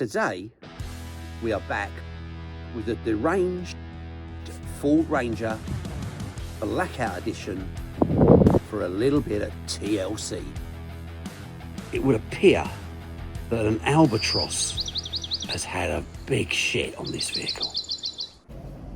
Today, we are back with the deranged Ford Ranger Blackout Edition for a little bit of TLC. It would appear that an albatross has had a big shit on this vehicle.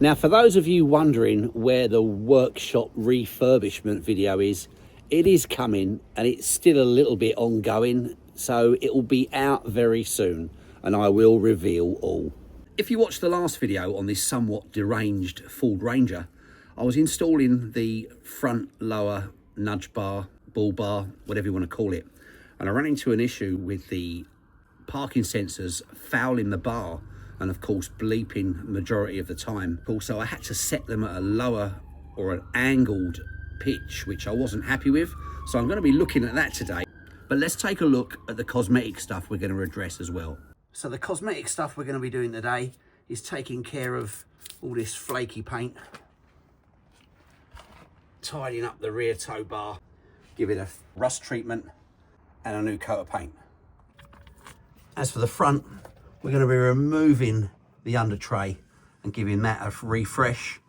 Now, for those of you wondering where the workshop refurbishment video is, it is coming and it's still a little bit ongoing, so it will be out very soon and I will reveal all. If you watched the last video on this somewhat deranged Ford Ranger, I was installing the front lower nudge bar, bull bar, whatever you want to call it, and I ran into an issue with the parking sensors fouling the bar and of course bleeping majority of the time. Also, I had to set them at a lower or an angled pitch, which I wasn't happy with, so I'm going to be looking at that today. But let's take a look at the cosmetic stuff we're going to address as well. So the cosmetic stuff we're going to be doing today is taking care of all this flaky paint, tidying up the rear tow bar, give it a rust treatment and a new coat of paint. As for the front, we're going to be removing the under tray and giving that a refresh.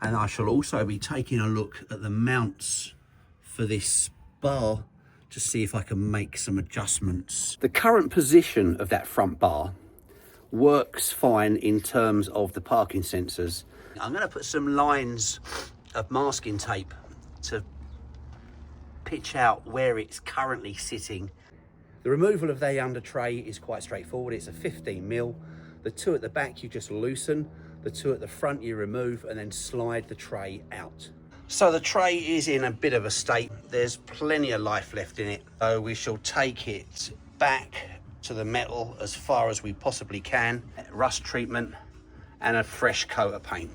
And I shall also be taking a look at the mounts for this bar to see if I can make some adjustments. The current position of that front bar works fine in terms of the parking sensors. I'm going to put some lines of masking tape to pitch out where it's currently sitting. The removal of the under tray is quite straightforward. It's a 15mm. The two at the back you just loosen, the two at the front you remove and then slide the tray out. So the tray is in a bit of a state. There's plenty of life left in it. So we shall take it back to the metal as far as we possibly can. Rust treatment and a fresh coat of paint.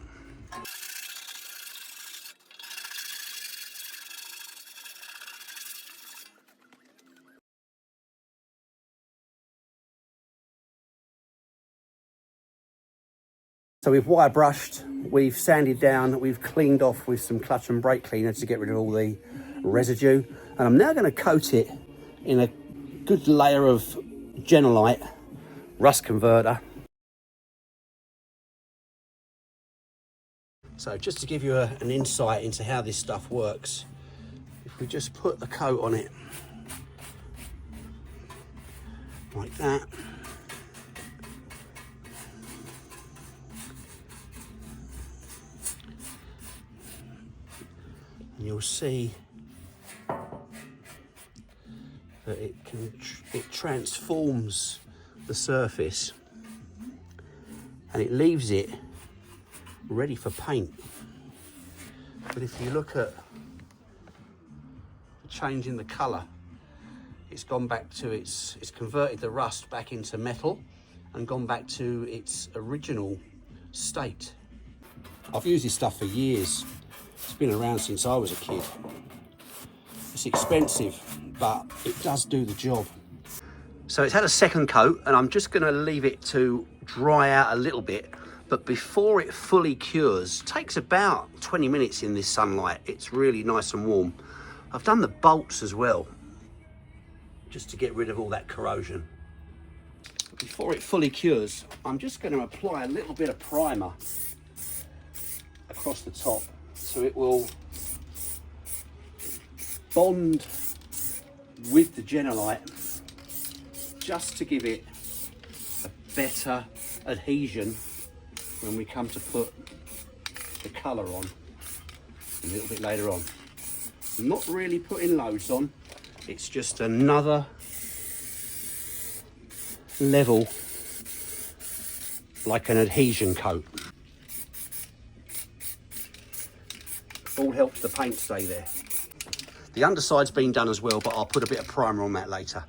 So we've wire brushed, we've sanded down, we've cleaned off with some clutch and brake cleaner to get rid of all the residue. And I'm now going to coat it in a good layer of Genolite rust converter. So just to give you an insight into how this stuff works, if we just put the coat on it like that, you'll see that it transforms the surface and it leaves it ready for paint. But if you look at the change in the colour, it's gone back to it's converted the rust back into metal and gone back to its original state. I've used this stuff for years. It's been around since I was a kid. It's expensive, but it does do the job. So it's had a second coat and I'm just going to leave it to dry out a little bit. But before it fully cures, it takes about 20 minutes in this sunlight. It's really nice and warm. I've done the bolts as well, just to get rid of all that corrosion. Before it fully cures, I'm just going to apply a little bit of primer across the top, so it will bond with the Genolite just to give it a better adhesion when we come to put the colour on a little bit later on. I'm not really putting loads on, it's just another level, like an adhesion coat. All helps the paint stay there. The underside's been done as well, but I'll put a bit of primer on that later.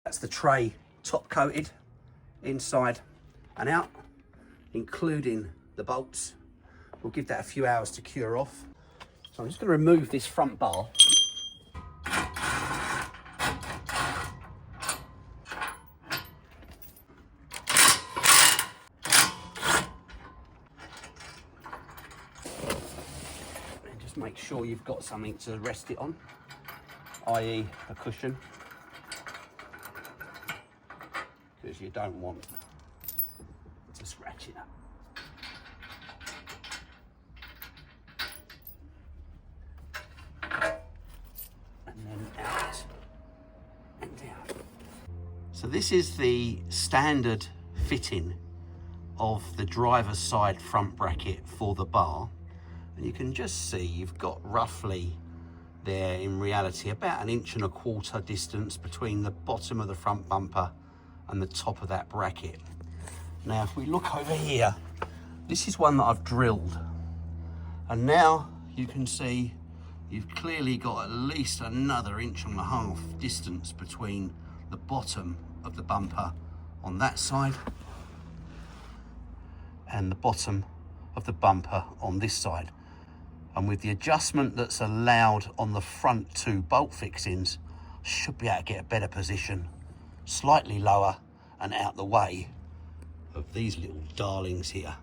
That's the tray top coated inside and out, including the bolts. We'll give that a few hours to cure off. So I'm just going to remove this front bar. Just make sure you've got something to rest it on, i.e. a cushion, because you don't want to scratch it up. And then out and down. So this is the standard fitting of the driver's side front bracket for the bar. And you can just see you've got roughly there, in reality, about 1.25 inches distance between the bottom of the front bumper and the top of that bracket. Now, if we look over here, this is one that I've drilled. And now you can see you've clearly got at least another 1.5 inches distance between the bottom of the bumper on that side and the bottom of the bumper on this side. And with the adjustment that's allowed on the front two bolt fixings, I should be able to get a better position, slightly lower and out the way of these little darlings here.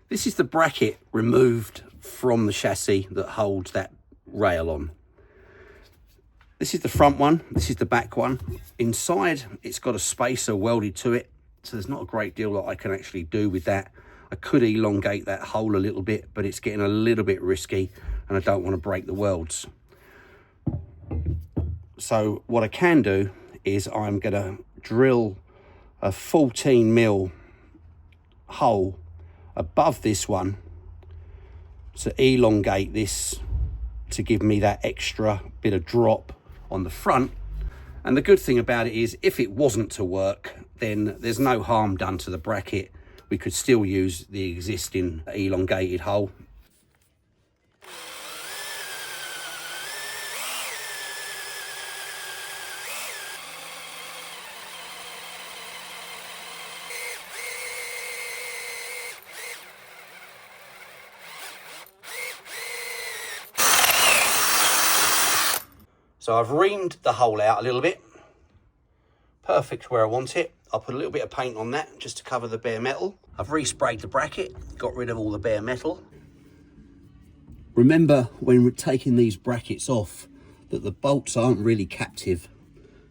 This is the bracket removed from the chassis that holds that rail on. This is the front one, this is the back one. Inside, it's got a spacer welded to it, so there's not a great deal that I can actually do with that. I could elongate that hole a little bit, but it's getting a little bit risky and I don't want to break the welds. So what I can do is I'm going to drill a 14mm hole above this one to elongate this to give me that extra bit of drop on the front. And the good thing about it is, if it wasn't to work, then there's no harm done to the bracket. We could still use the existing elongated hole. So I've reamed the hole out a little bit. Perfect where I want it. I'll put a little bit of paint on that just to cover the bare metal. I've resprayed the bracket, got rid of all the bare metal. Remember, when we're taking these brackets off, that the bolts aren't really captive.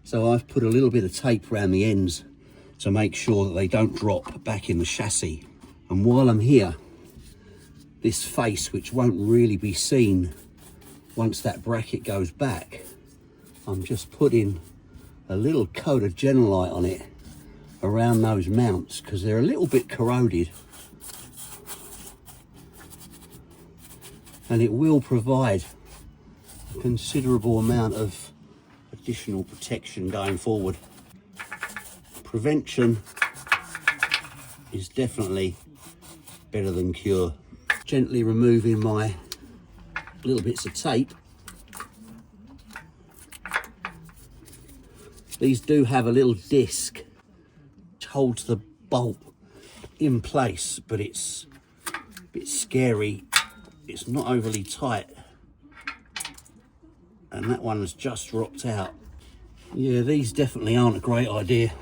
So I've put a little bit of tape around the ends to make sure that they don't drop back in the chassis. And while I'm here, this face, which won't really be seen once that bracket goes back, I'm just putting a little coat of Genelite on it around those mounts because they're a little bit corroded, and it will provide a considerable amount of additional protection going forward. Prevention is definitely better than cure. Gently removing my little bits of tape. These do have a little disc which holds the bolt in place, but it's a bit scary. It's not overly tight. And that one has just dropped out. Yeah, these definitely aren't a great idea.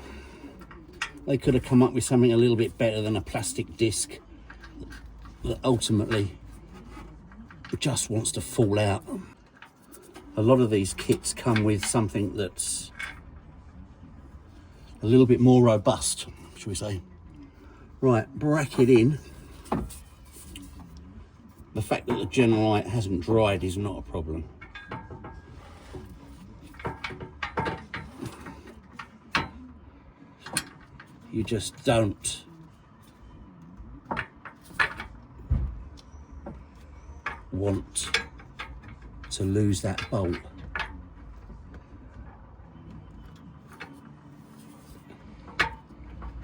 They could have come up with something a little bit better than a plastic disc that ultimately just wants to fall out. A lot of these kits come with something that's a little bit more robust, shall we say. Right, bracket in. The fact that the Genelite hasn't dried is not a problem. You just don't want to lose that bolt.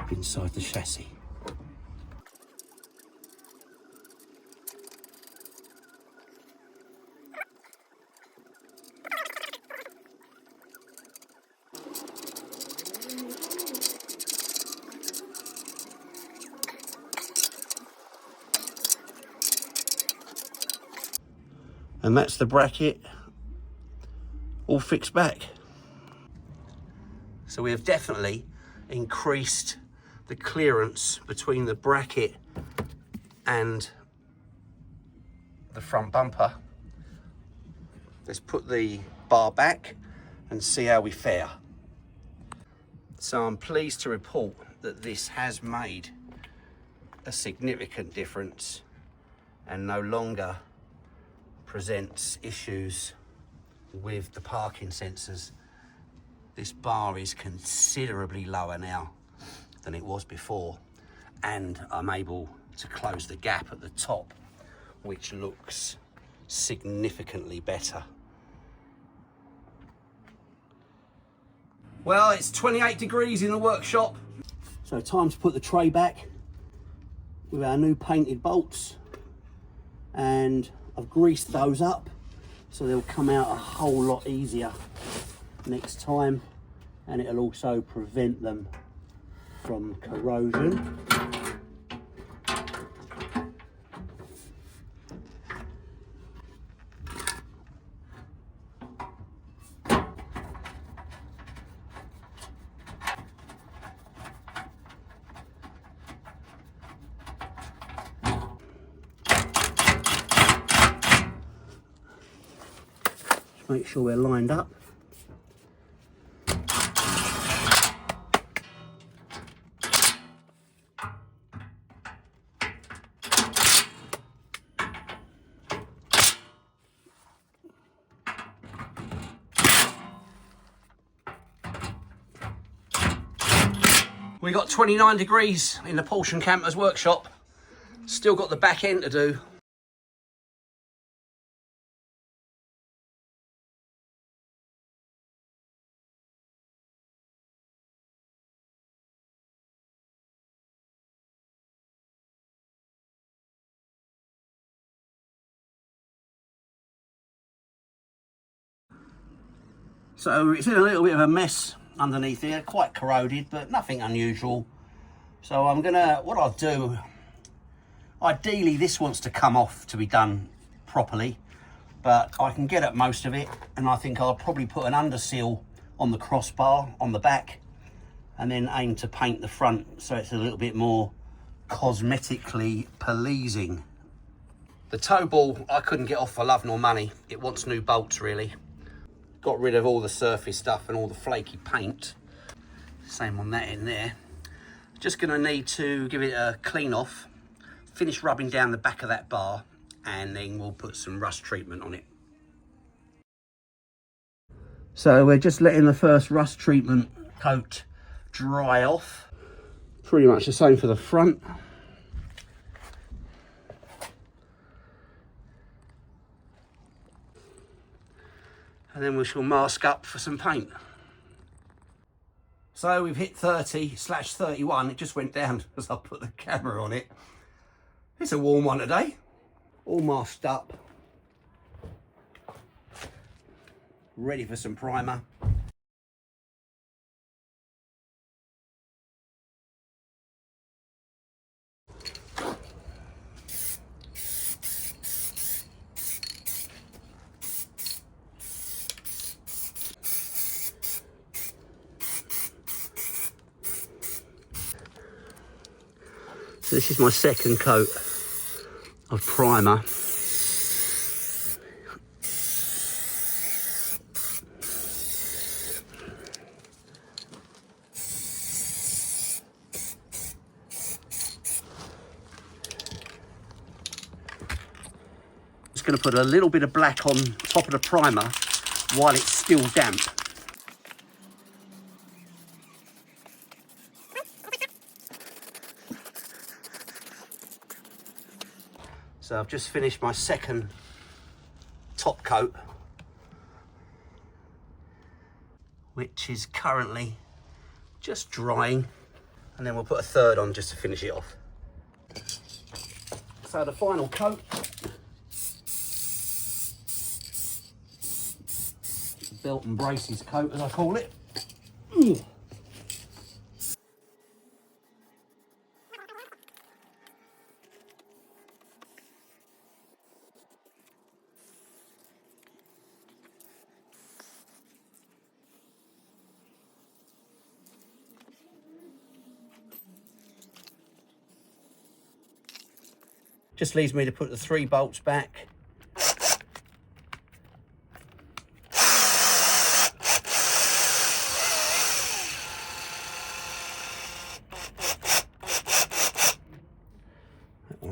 Inside the chassis. And that's the bracket all fixed back. So we have definitely increased the clearance between the bracket and the front bumper Let's put the bar back and see how we fare. So I'm pleased to report that this has made a significant difference and no longer presents issues with the parking sensors. This bar is considerably lower now than it was before, and I'm able to close the gap at the top, which looks significantly better. Well, it's 28 degrees in the workshop, so time to put the tray back with our new painted bolts, and I've greased those up so they'll come out a whole lot easier next time, and it'll also prevent them from corrosion. Make sure we're lined up. We got 29 degrees in the Porsche Camper's workshop. Still got the back end to do. So it's in a little bit of a mess underneath here, quite corroded, but nothing unusual. So what I'll do, ideally this wants to come off to be done properly, but I can get at most of it, and I think I'll probably put an under seal on the crossbar on the back, and then aim to paint the front so it's a little bit more cosmetically pleasing. The toe ball I couldn't get off for love nor money. It wants new bolts really. Got rid of all the surface stuff and all the flaky paint. Same on that end there. Just gonna need to give it a clean off, finish rubbing down the back of that bar, and then we'll put some rust treatment on it. So we're just letting the first rust treatment coat dry off. Pretty much the same for the front. And then we shall mask up for some paint. So we've hit 30/31. It just went down as I put the camera on it. It's a warm one today. All masked up. Ready for some primer. So this is my second coat of primer. Just going to put a little bit of black on top of the primer while it's still damp. So I've just finished my second top coat, which is currently just drying, and then we'll put a third on just to finish it off. So the final coat, belt and braces coat as I call it. Just leaves me to put the 3 bolts back.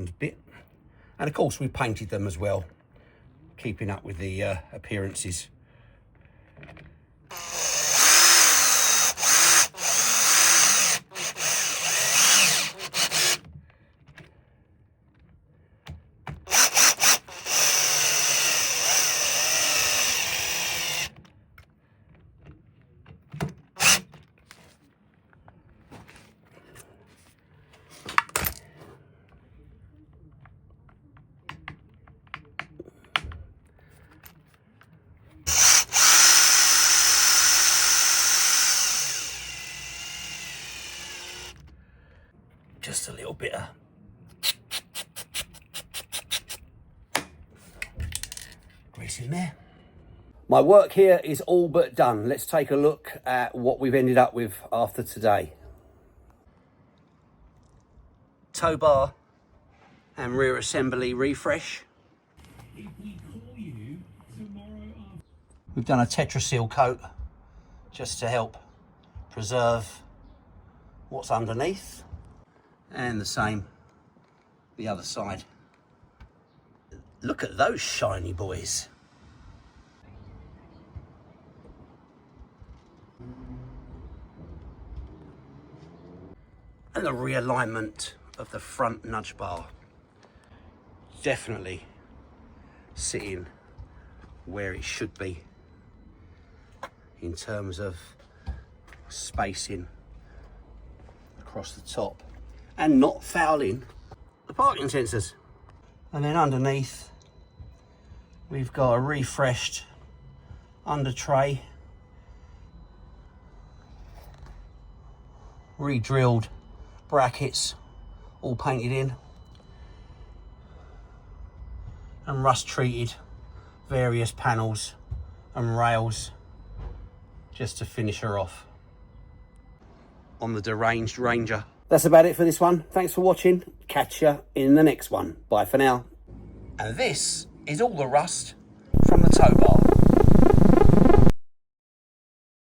round bit. And of course we painted them as well, keeping up with the appearances. Just a little bit of grease in there. My work here is all but done. Let's take a look at what we've ended up with after today. Tow bar and rear assembly refresh. We've done a Tetrasil coat just to help preserve what's underneath. And the same the other side. Look at those shiny boys. And the realignment of the front nudge bar. Definitely sitting where it should be in terms of spacing across the top and not fouling the parking sensors. And then underneath we've got a refreshed under tray, re-drilled brackets all painted in, and rust treated various panels and rails just to finish her off on the deranged Ranger. That's about it for this one. Thanks for watching. Catch you in the next one. Bye for now. And this is all the rust from the tow bar.